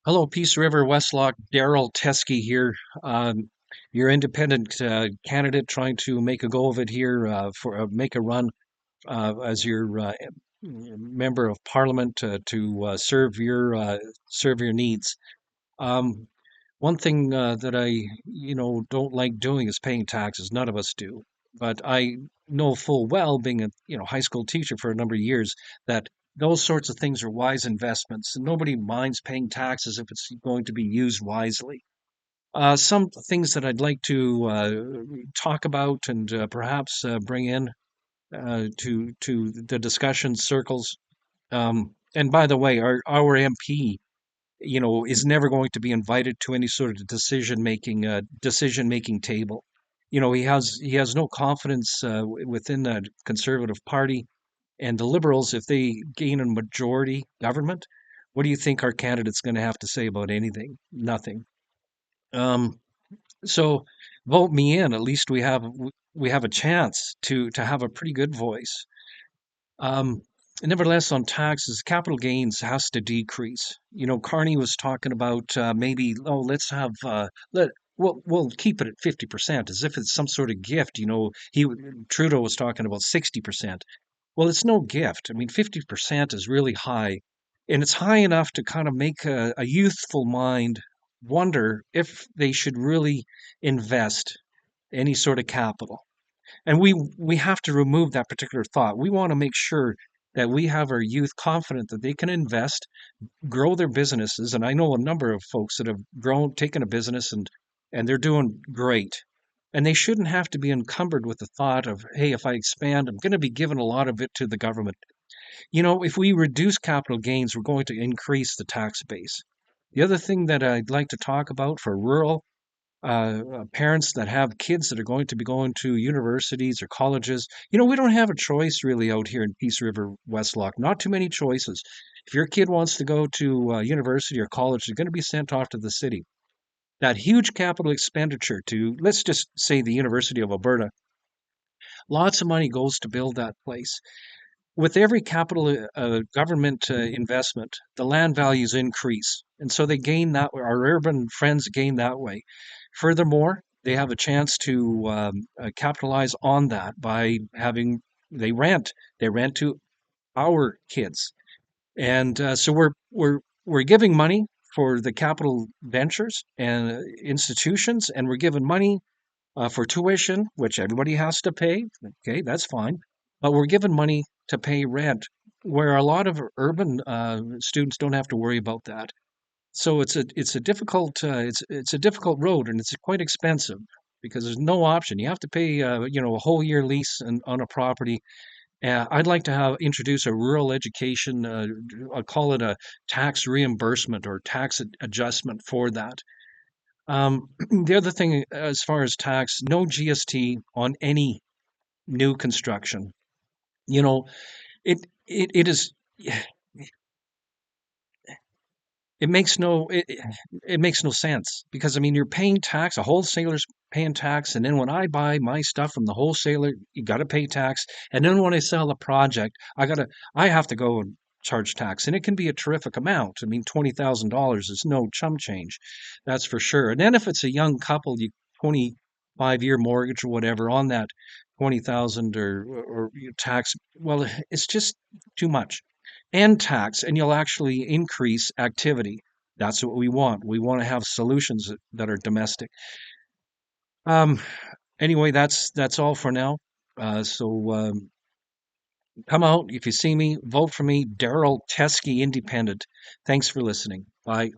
Hello, Peace River, Westlock, Daryl Teskey here. Um, your independent candidate trying to make a go of it here for make a run as your member of parliament to serve your needs. Um, One thing that I don't like doing is paying taxes. None of us do. But I know full well, being a high school teacher for a number of years, that those sorts of things are wise investments. And nobody minds paying taxes if it's going to be used wisely. Some things that I'd like to talk about and perhaps bring in to the discussion circles. And by the way, our MP is never going to be invited to any sort of decision making table. He has no confidence within the Conservative Party and the Liberals. If they gain a majority government, what do you think our candidate's going to have to say about anything? Nothing. Um, so vote me in. At least we have a chance to have a pretty good voice. Um, Nevertheless, on taxes, capital gains has to decrease. Carney was talking about maybe, oh, let's have we'll keep it at 50%, as if it's some sort of gift. Trudeau was talking about 60%. Well, it's no gift. I mean, 50% is really high, and it's high enough to kind of make a youthful mind wonder if they should really invest any sort of capital. And we have to remove that particular thought. We want to make sure that we have our youth confident that they can invest, grow their businesses. And I know a number of folks that have taken a business and they're doing great. And they shouldn't have to be encumbered with the thought of, hey, if I expand, I'm going to be giving a lot of it to the government. If we reduce capital gains, we're going to increase the tax base. The other thing that I'd like to talk about for rural parents that have kids that are going to be going to universities or colleges. We don't have a choice really out here in Peace River, Westlock. Not too many choices. If your kid wants to go to university or college, they're going to be sent off to the city. That huge capital expenditure to, let's just say, the University of Alberta, lots of money goes to build that place. With every capital government investment, the land values increase. And so they gain that, our urban friends gain that way. Furthermore, they have a chance to capitalize on that by they rent, they rent to our kids. And so we're giving money for the capital ventures and institutions, and we're giving money for tuition, which everybody has to pay. Okay, that's fine. But we're given money to pay rent, where a lot of urban students don't have to worry about that. So it's a difficult road, and it's quite expensive because there's no option. You have to pay a whole year lease on a property. I'd like to have introduce a rural education. I'll call it a tax reimbursement or tax adjustment for that. The other thing, as far as tax, no GST on any new construction. You know, it it is it makes no sense because I mean you're paying tax, a wholesaler's paying tax, and then when I buy my stuff from the wholesaler, you got to pay tax, and then when I sell a project, I have to go and charge tax, and it can be a terrific amount. I mean, $20,000 is no chum change, that's for sure. And then if it's a young couple, 25-year mortgage or whatever on that 20,000 or tax, well, it's just too much and tax, and you'll actually increase activity. That's what we want. We want to have solutions that are domestic. Um, anyway, that's all for now. So come out if you see me, vote for me, Daryl Teskey, Independent. Thanks for listening. Bye.